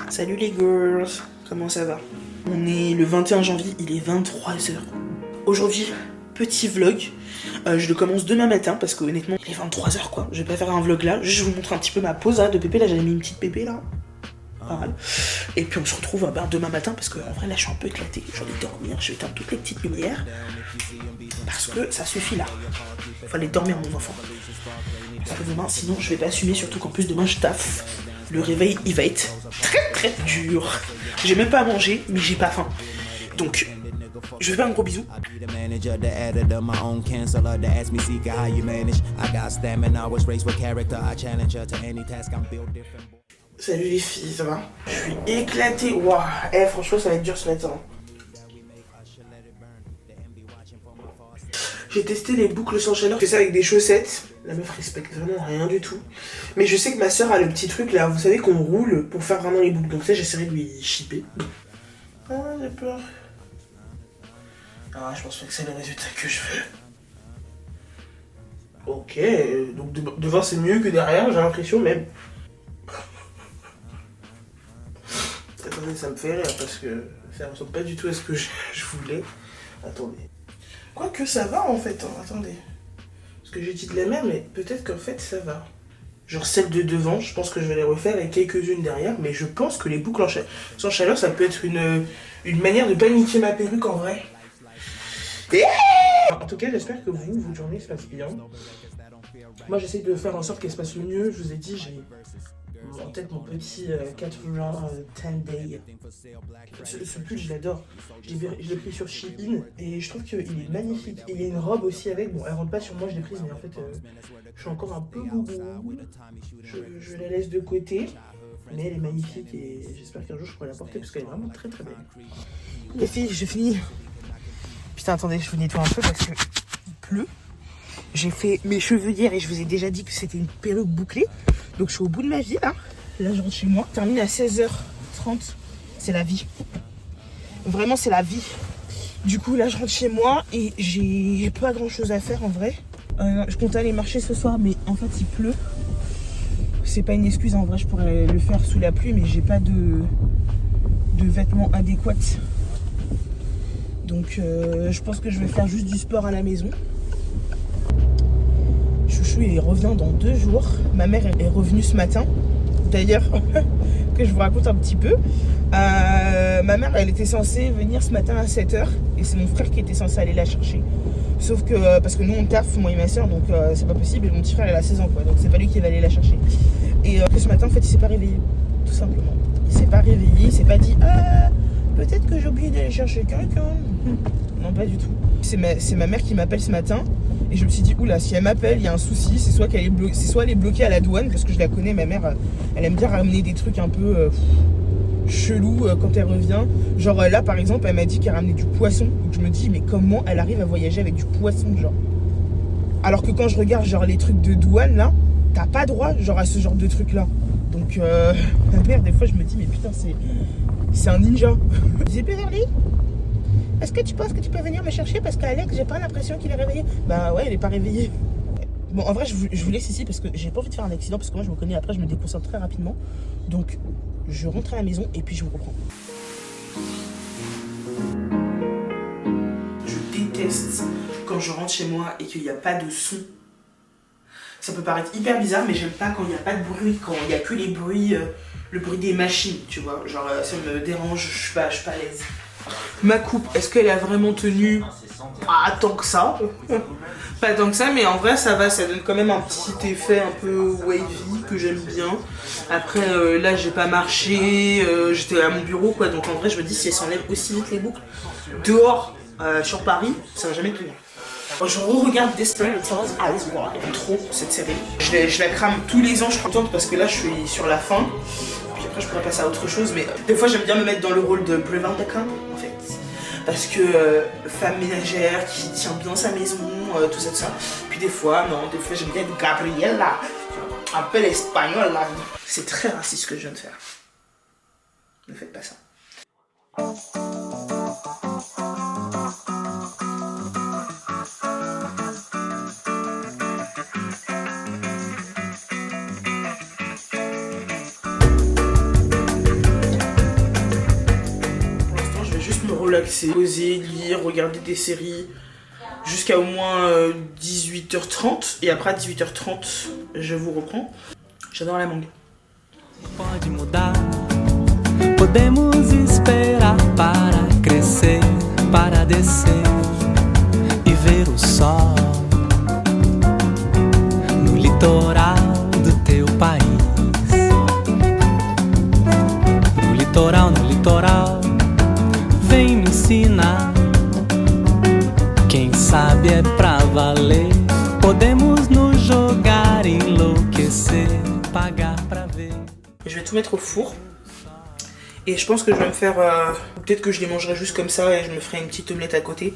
Salut les girls, comment ça va? On est le 21 janvier, il est 23h. Aujourd'hui, petit vlog. Je le commence demain matin parce que honnêtement, il est 23h quoi. Je vais pas faire un vlog là, juste je vous montre un petit peu ma pause là, de pépé. Là j'avais mis une petite pépé là. Pas mal. Et puis on se retrouve demain matin parce que en vrai là je suis un peu éclaté. J'ai envie de dormir, je vais éteindre toutes les petites lumières. Parce que ça suffit là. Faut aller dormir mon enfant. Parce que demain, sinon je vais pas assumer, surtout qu'en plus demain je taffe. Le réveil il va être très dur. J'ai même pas à manger, mais j'ai pas faim. Donc je vais faire un gros bisou. Salut les filles, ça va? Je suis éclaté. Waouh, franchement ça va être dur ce matin. J'ai testé les boucles sans chaleur, je fais ça avec des chaussettes. La meuf respecte vraiment rien du tout. Mais je sais que ma soeur a le petit truc là, vous savez qu'on roule pour faire vraiment les boucles. Donc ça j'essaierai de lui shipper. Ah j'ai peur. Ah je pense pas que c'est le résultat que je veux. Ok, donc devant c'est mieux que derrière, j'ai l'impression même. Attendez, ça me fait rire parce que ça ressemble pas du tout à ce que je voulais. Attendez. Quoique ça va en fait, hein. Attendez. Parce que j'ai dit de la merde, mais peut-être qu'en fait ça va. Genre celle de devant, je pense que je vais les refaire et quelques-unes derrière, mais je pense que les boucles sans chaleur, ça peut être une manière de paniquer ma perruque en vrai. En tout cas, j'espère que votre journée se passe bien. Moi, j'essaie de faire en sorte qu'elle se passe le mieux. Je vous ai dit, j'ai en tête mon petit 80 10 day. Ce pull, je l'adore. Je l'ai pris sur Shein et je trouve qu'il est magnifique. Et il y a une robe aussi avec. Bon, elle rentre pas sur moi, je l'ai prise, mais en fait, je suis encore un peu boubou. Je la laisse de côté. Mais elle est magnifique et j'espère qu'un jour je pourrai la porter parce qu'elle est vraiment très très belle. Les filles, je finis. Putain, attendez, je vous nettoie un peu parce que il pleut. J'ai fait mes cheveux hier et je vous ai déjà dit que c'était une perruque bouclée. Donc je suis au bout de ma vie là. Là je rentre chez moi. Termine à 16h30. C'est la vie. Vraiment c'est la vie. Du coup là je rentre chez moi et j'ai pas grand chose à faire en vrai. Je comptais aller marcher ce soir mais en fait il pleut. C'est pas une excuse en vrai, je pourrais le faire sous la pluie mais j'ai pas de vêtements adéquats. Donc je pense que je vais faire juste du sport à la maison. Chouchou il revient dans 2 jours. Ma mère est revenue ce matin. D'ailleurs, que je vous raconte un petit peu. Ma mère elle était censée venir ce matin à 7h. Et c'est mon frère qui était censé aller la chercher. Sauf que, parce que nous on taffe, moi et ma soeur, donc c'est pas possible. Et mon petit frère il a 16 ans quoi. Donc c'est pas lui qui va aller la chercher. Et que ce matin en fait il s'est pas réveillé. Tout simplement. Il s'est pas réveillé, il s'est pas dit peut-être que j'ai oublié d'aller chercher quelqu'un. Non, pas du tout. C'est ma mère qui m'appelle ce matin. Et je me suis dit, oula, si elle m'appelle, il y a un souci. C'est soit elle est bloquée à la douane, parce que je la connais, ma mère, elle aime bien ramener des trucs un peu chelous quand elle revient. Genre là, par exemple, elle m'a dit qu'elle ramenait du poisson. Donc je me dis, mais comment elle arrive à voyager avec du poisson, genre? Alors que quand je regarde, genre, les trucs de douane, là, t'as pas droit, genre, à ce genre de trucs-là. Donc, ma mère, des fois, je me dis, mais putain, c'est un ninja. Je disais, Beverly, est-ce que tu penses que tu peux venir me chercher parce qu'Alex, j'ai pas l'impression qu'il est réveillé. Bah ouais, il est pas réveillé. Bon, en vrai, je vous laisse ici parce que j'ai pas envie de faire un accident parce que moi, je me connais, après, je me déconcentre très rapidement. Donc, je rentre à la maison et puis je vous reprends. Je déteste quand je rentre chez moi et qu'il n'y a pas de son. Ça peut paraître hyper bizarre, mais j'aime pas quand il n'y a pas de bruit, quand il n'y a que les bruits, le bruit des machines, tu vois. Genre, ça me dérange, je suis pas à l'aise. Ma coupe, est-ce qu'elle a vraiment tenu? Pas tant que ça. Pas tant que ça, mais en vrai ça va, ça donne quand même un petit effet un peu wavy que j'aime bien. Après là j'ai pas marché, j'étais à mon bureau quoi, donc en vrai je me dis si elle s'enlève aussi vite les boucles dehors sur Paris, ça va jamais tenir. Je re-regarde Desperate Housewives. J'aime trop cette série. Je la crame tous les ans, je suis contente parce que là je suis sur la fin. Puis après je pourrais passer à autre chose, mais des fois j'aime bien me mettre dans le rôle de Brevard en fait. Parce que femme ménagère qui tient bien sa maison, tout ça. Puis des fois j'aime bien être Gabriella, un peu l'espagnol là. C'est très raciste ce que je viens de faire. Ne faites pas ça. relaxer, poser, lire, regarder des séries jusqu'à au moins 18h30. Et après à 18h30, je vous reprends. J'adore la mangue. Pode mudar, podemos esperar para crescer, para descer e ver o sol no litoral do teu país. No litoral, vem me ensinar. Quem sabe é pra valer. Podemos nos jogar, enlouquecer, pagar pra ver. Je vais tout mettre au four. Et je pense que je vais me faire... peut-être que je les mangerai juste comme ça et je me ferai une petite omelette à côté.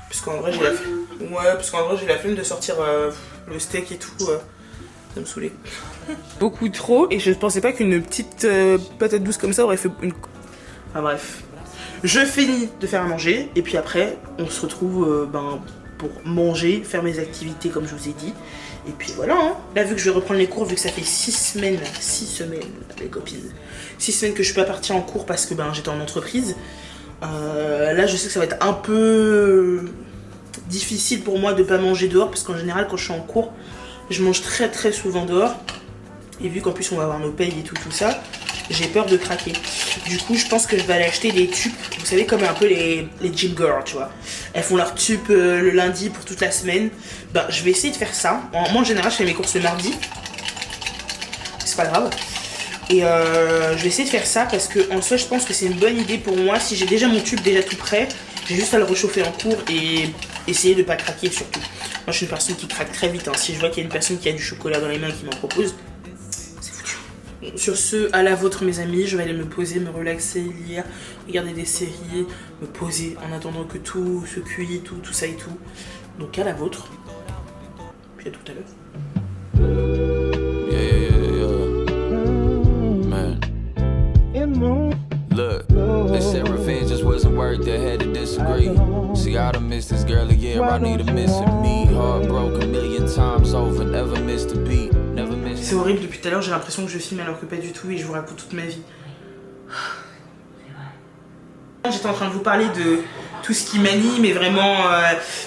Parce qu'en vrai j'ai la flemme. Ouais, parce qu'en vrai j'ai la flemme de sortir le steak et tout. Ça me saoulait. Beaucoup trop, et je pensais pas qu'une petite patate douce comme ça aurait fait une... Enfin bref. Je finis de faire à manger, et puis après, on se retrouve pour manger, faire mes activités comme je vous ai dit. Et puis voilà, hein. Là vu que je vais reprendre les cours, vu que ça fait 6 semaines, les copines, 6 semaines que je suis pas partie en cours parce que j'étais en entreprise. Là je sais que ça va être un peu difficile pour moi de pas manger dehors, parce qu'en général quand je suis en cours, je mange très très souvent dehors. Et vu qu'en plus on va avoir nos payes et tout ça, j'ai peur de craquer. Du coup je pense que je vais aller acheter des tubes. Vous savez, comme un peu les gym girls, tu vois. Elles font leur tube le lundi pour toute la semaine. Je vais essayer de faire ça. Moi en général je fais mes courses le mardi. C'est pas grave. Et je vais essayer de faire ça parce que en soi je pense que c'est une bonne idée pour moi. Si j'ai déjà mon tube déjà tout prêt, j'ai juste à le réchauffer en cours et essayer de pas craquer surtout. Moi je suis une personne qui craque très vite, hein. Si je vois qu'il y a une personne qui a du chocolat dans les mains et qui m'en propose, c'est foutu. Sur ce, à la vôtre mes amis, je vais aller me poser, me relaxer, lire, regarder des séries, me poser en attendant que tout se cuit, tout ça et tout. Donc à la vôtre. Puis à tout à l'heure. Look, they said revenge just wasn't worth it, had to disagree. See, I done missed this girl a year, I need her missing me. Heartbroken a million times over, never missed a beat, never missed. C'est horrible, depuis tout à l'heure j'ai l'impression que je filme alors que pas du tout et je vous raconte toute ma vie. J'étais en train de vous parler de tout ce qui m'anime et vraiment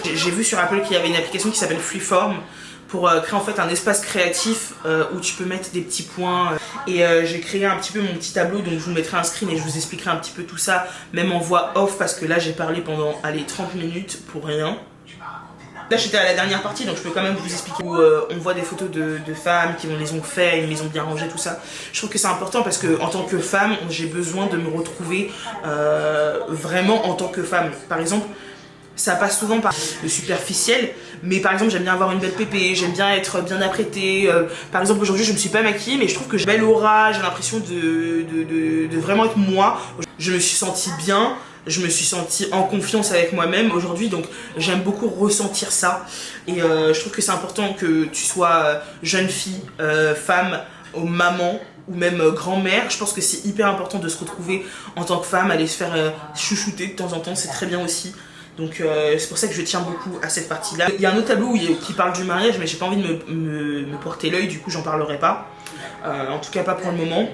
j'ai vu sur Apple qu'il y avait une application qui s'appelle Freeform pour créer en fait un espace créatif où tu peux mettre des petits points et j'ai créé un petit peu mon petit tableau, donc je vous mettrai un screen et je vous expliquerai un petit peu tout ça même en voix off parce que là j'ai parlé pendant 30 minutes pour rien. Là j'étais à la dernière partie donc je peux quand même vous expliquer où on voit des photos de femmes qui les ont fait, une maison bien rangée, tout ça. Je trouve que c'est important parce que en tant que femme j'ai besoin de me retrouver vraiment en tant que femme. Par exemple, ça passe souvent par le superficiel, mais par exemple j'aime bien avoir une belle pépé, j'aime bien être bien apprêtée. Par exemple aujourd'hui je me suis pas maquillée mais je trouve que j'ai belle aura, j'ai l'impression de vraiment être moi. Je me suis sentie bien, je me suis sentie en confiance avec moi-même aujourd'hui, donc j'aime beaucoup ressentir ça. Et je trouve que c'est important que tu sois jeune fille, femme, ou maman, ou même grand-mère. Je pense que c'est hyper important de se retrouver en tant que femme, aller se faire chouchouter de temps en temps, c'est très bien aussi. Donc c'est pour ça que je tiens beaucoup à cette partie-là. Il y a un autre tableau qui parle du mariage, mais j'ai pas envie de me porter l'œil, du coup j'en parlerai pas. En tout cas pas pour le moment.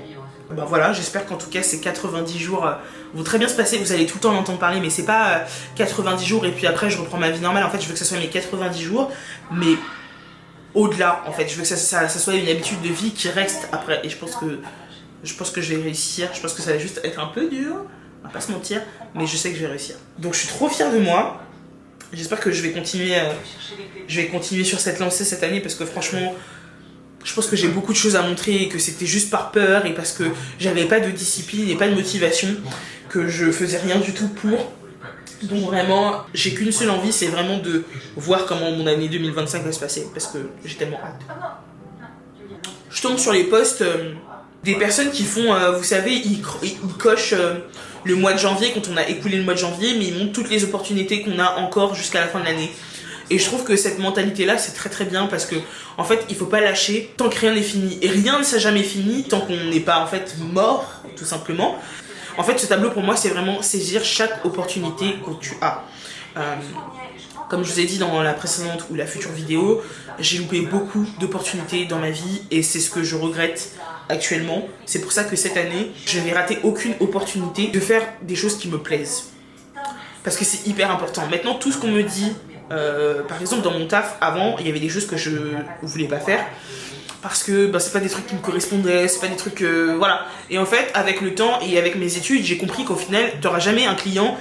Voilà, j'espère qu'en tout cas ces 90 jours vont très bien se passer. Vous allez tout le temps en entendre parler, mais c'est pas 90 jours et puis après je reprends ma vie normale. En fait je veux que ça soit mes 90 jours, mais au-delà en fait. Je veux que ça soit une habitude de vie qui reste après. Et je pense que je vais réussir. Je pense que ça va juste être un peu dur, on va pas se mentir, mais je sais que je vais réussir. Donc je suis trop fière de moi. J'espère que je vais continuer sur cette lancée cette année parce que franchement, je pense que j'ai beaucoup de choses à montrer et que c'était juste par peur et parce que j'avais pas de discipline et pas de motivation, que je faisais rien du tout pour. Donc vraiment, j'ai qu'une seule envie, c'est vraiment de voir comment mon année 2025 va se passer parce que j'ai tellement hâte. Je tombe sur les posts des personnes qui font, vous savez, ils cochent le mois de janvier quand on a écoulé le mois de janvier, mais ils montrent toutes les opportunités qu'on a encore jusqu'à la fin de l'année. Et je trouve que cette mentalité-là, c'est très très bien parce que, en fait, il faut pas lâcher tant que rien n'est fini. Et rien ne s'est jamais fini tant qu'on n'est pas, en fait, mort, tout simplement. En fait, ce tableau, pour moi, c'est vraiment saisir chaque opportunité que tu as. Comme je vous ai dit dans la précédente ou la future vidéo, j'ai loupé beaucoup d'opportunités dans ma vie et c'est ce que je regrette actuellement. C'est pour ça que cette année, je n'ai raté aucune opportunité de faire des choses qui me plaisent. Parce que c'est hyper important. Maintenant, tout ce qu'on me dit, par exemple dans mon taf, avant, il y avait des choses que je voulais pas faire. Parce que bah, c'est pas des trucs qui me correspondaient, c'est pas des trucs... voilà. Et en fait, avec le temps et avec mes études, j'ai compris qu'au final, t'auras jamais un client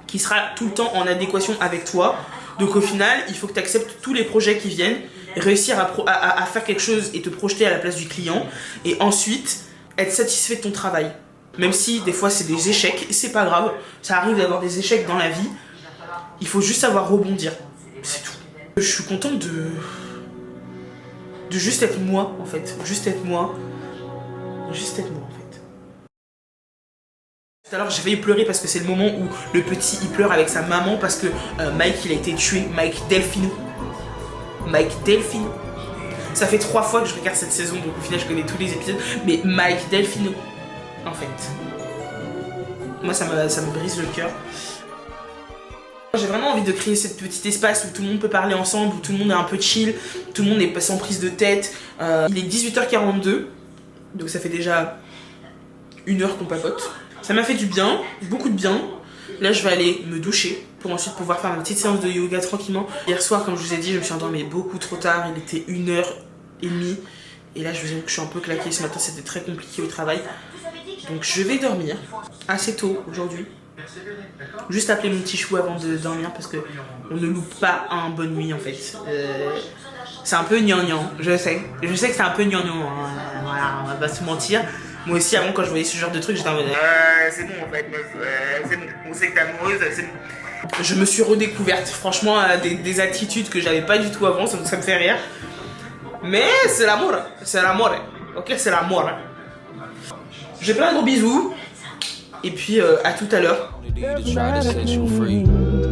qui sera tout le temps en adéquation avec toi. Donc au final, il faut que tu acceptes tous les projets qui viennent, réussir à faire quelque chose et te projeter à la place du client. Et ensuite, être satisfait de ton travail. Même si des fois c'est des échecs, c'est pas grave. Ça arrive d'avoir des échecs dans la vie. Il faut juste savoir rebondir. C'est tout. Je suis contente de juste être moi en fait. Juste être moi. Juste être moi en fait. Tout à l'heure j'ai failli pleurer parce que c'est le moment où le petit il pleure avec sa maman parce que Mike il a été tué. Mike Delfino. Ça fait 3 fois que je regarde cette saison donc au final je connais tous les épisodes. Mais Mike Delfino en fait. Moi ça me brise le cœur. J'ai vraiment envie de créer ce petit espace où tout le monde peut parler ensemble, où tout le monde est un peu chill, tout le monde n'est pas sans prise de tête. Il est 18h42, donc ça fait déjà 1 heure qu'on papote. Ça m'a fait du bien, beaucoup de bien. Là je vais aller me doucher pour ensuite pouvoir faire ma petite séance de yoga tranquillement. Hier soir, comme je vous ai dit, je me suis endormie beaucoup trop tard, il était 1h30. Et là je vous avoue que je suis un peu claquée, ce matin c'était très compliqué au travail. Donc je vais dormir assez tôt aujourd'hui. Juste appeler mon petit chou avant de dormir parce que on ne loupe pas un bonne nuit en fait. C'est un peu gnangnan, je sais que c'est un peu gnangnan, hein. Voilà, on va pas se mentir. Moi aussi avant quand je voyais ce genre de truc j'étais en mode c'est bon en fait, c'est bon, on sait que t'es amoureuse, c'est bon. Je me suis redécouverte franchement des attitudes que j'avais pas du tout avant, ça me fait rire. Mais c'est l'amour, ok c'est l'amour. J'ai plein de gros bisous. Et puis à tout à l'heure.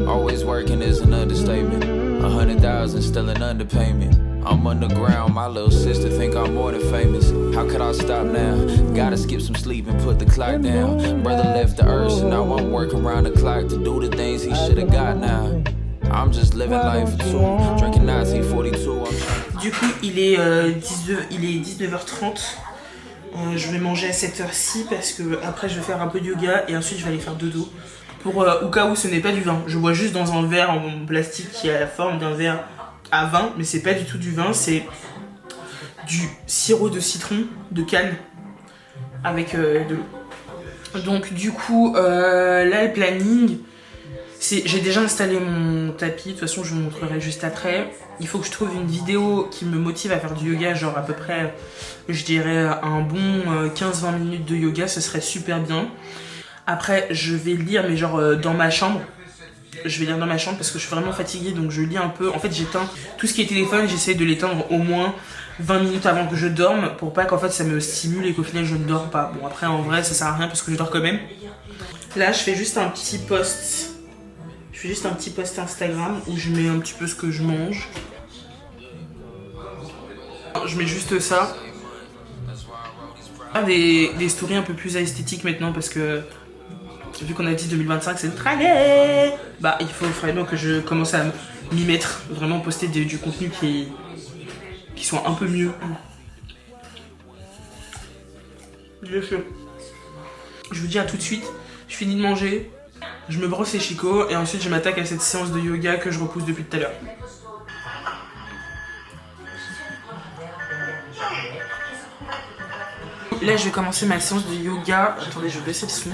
Always working is an understatement. 100,000 still an underpayment. I'm underground, my little sister think I'm more than famous. How could I stop now? Gotta skip some sleep and put the clock down. Brother left the earth, so now I'm working around the clock to do the things he should've got now. I'm just living life for two, drinking 1942. Du coup, il est 19h30. Je vais manger à cette heure-ci parce que après je vais faire un peu de yoga et ensuite je vais aller faire dodo. Pour au cas où ce n'est pas du vin. Je bois juste dans un verre en plastique qui a la forme d'un verre à vin, mais c'est pas du tout du vin, c'est du sirop de citron de canne avec de l'eau. Donc du coup là le planning, j'ai déjà installé mon tapis, de toute façon je vous montrerai juste après. Il faut que je trouve une vidéo qui me motive à faire du yoga, genre à peu près, je dirais un bon 15-20 minutes de yoga, ce serait super bien. Après je vais lire, mais genre dans ma chambre. Je vais lire dans ma chambre parce que je suis vraiment fatiguée, donc je lis un peu. En fait j'éteins tout ce qui est téléphone, j'essaie de l'éteindre au moins 20 minutes avant que je dorme pour pas qu'en fait ça me stimule et qu'au final je ne dors pas. Bon après en vrai ça sert à rien parce que je dors quand même. Là je fais juste un petit post. Je fais juste un petit post Instagram où je mets un petit peu ce que je mange. Je mets juste ça. Des stories un peu plus esthétiques maintenant parce que vu qu'on a dit 2025 c'est notre année, bah il faut vraiment que je commence à m'y mettre, vraiment poster du contenu qui soit un peu mieux. Bien sûr. Je vous dis à tout de suite, je finis de manger, je me brosse les chicots et ensuite je m'attaque à cette séance de yoga que je repousse depuis tout à l'heure. Là je vais commencer ma séance de yoga. Attendez, je vais baisser le son.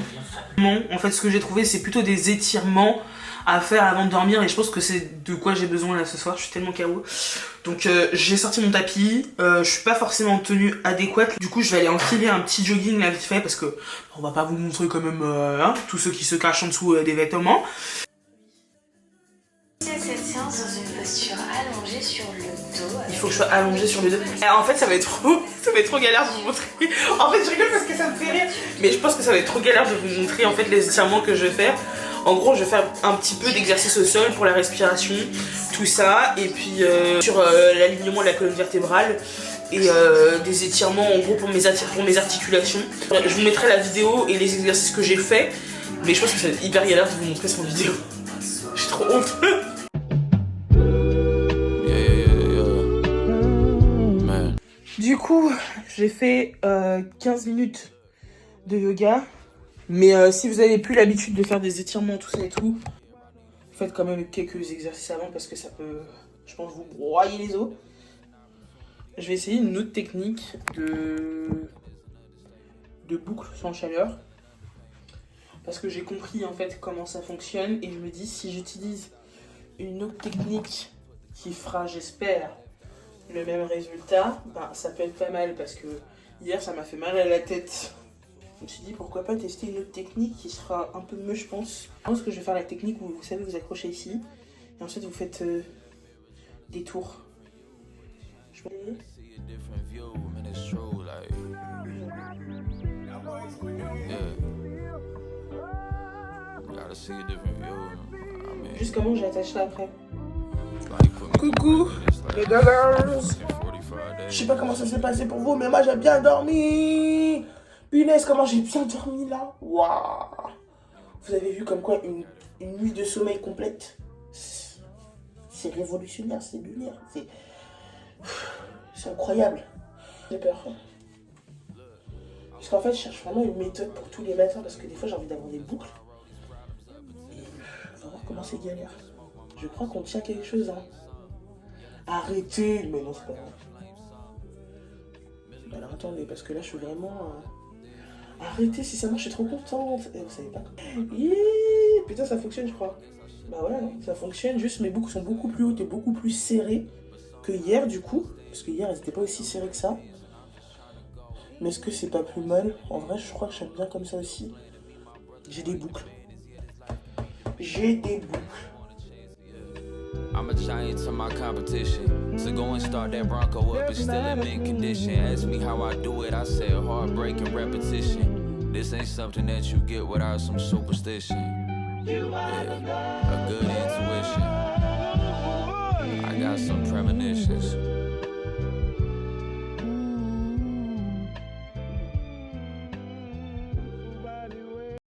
Non, en fait ce que j'ai trouvé c'est plutôt des étirements à faire avant de dormir et je pense que c'est de quoi j'ai besoin là ce soir, je suis tellement KO. Donc j'ai sorti mon tapis, je suis pas forcément en tenue adéquate, du coup je vais aller enfiler un petit jogging là vite fait parce que on va pas vous montrer quand même hein, tous ceux qui se cachent en dessous des vêtements. Cette séance dans une posture allongée sur le dos. Il faut que je sois allongée sur le dos. Et en fait ça va être trop galère de vous montrer. En fait je rigole parce que ça me fait rire, mais je pense que ça va être trop galère de vous montrer en fait les étirements que je vais faire. En gros je vais faire un petit peu d'exercice au sol pour la respiration, tout ça, et puis sur l'alignement de la colonne vertébrale et des étirements en gros pour mes articulations. Je vous mettrai la vidéo et les exercices que j'ai fait, mais je pense que ça va être hyper galère de vous montrer sur vidéo. J'ai trop honte. Du coup, j'ai fait 15 minutes de yoga. Mais si vous n'avez plus l'habitude de faire des étirements, tout ça et tout, faites quand même quelques exercices avant parce que ça peut, je pense, vous broyer les os. Je vais essayer une autre technique de boucle sans chaleur. Parce que j'ai compris en fait comment ça fonctionne et je me dis si j'utilise une autre technique qui fera, j'espère, le même résultat, ben, ça peut être pas mal parce que hier ça m'a fait mal à la tête. Je me suis dit pourquoi pas tester une autre technique qui sera un peu mieux, je pense. Je pense que je vais faire la technique où vous savez vous accrochez ici et ensuite vous faites des tours. Je vais... Juste comment j'attache ça après. Coucou les dollars. Je sais pas comment ça s'est passé pour vous, mais moi j'ai bien dormi. Punaise, comment j'ai bien dormi là. Waouh. Vous avez vu comme quoi une nuit de sommeil complète, c'est révolutionnaire, c'est lunaire, c'est incroyable. J'ai peur. Parce qu'en fait, je cherche vraiment une méthode pour tous les matins parce que des fois j'ai envie d'avoir des boucles. Et on va voir comment c'est galère. Je crois qu'on tient quelque chose, hein. Arrêtez, mais non, c'est pas vrai. Alors attendez, parce que là je suis vraiment... Arrêtez, si ça marche, je suis trop contente. Et vous savez pas comment... Putain, ça fonctionne, je crois. Bah ouais, ça fonctionne, juste mes boucles sont beaucoup plus hautes et beaucoup plus serrées que hier, du coup. Parce que hier, elles n'étaient pas aussi serrées que ça. Mais est-ce que c'est pas plus mal? En vrai, je crois que j'aime bien comme ça aussi. J'ai des boucles. J'ai des boucles. I'm a giant to my competition. So go and start that Bronco up, it's still in mint condition. Ask me how I do it, I said heartbreak and repetition. This ain't something that you get without some superstition. Yeah, a good intuition. I got some premonitions.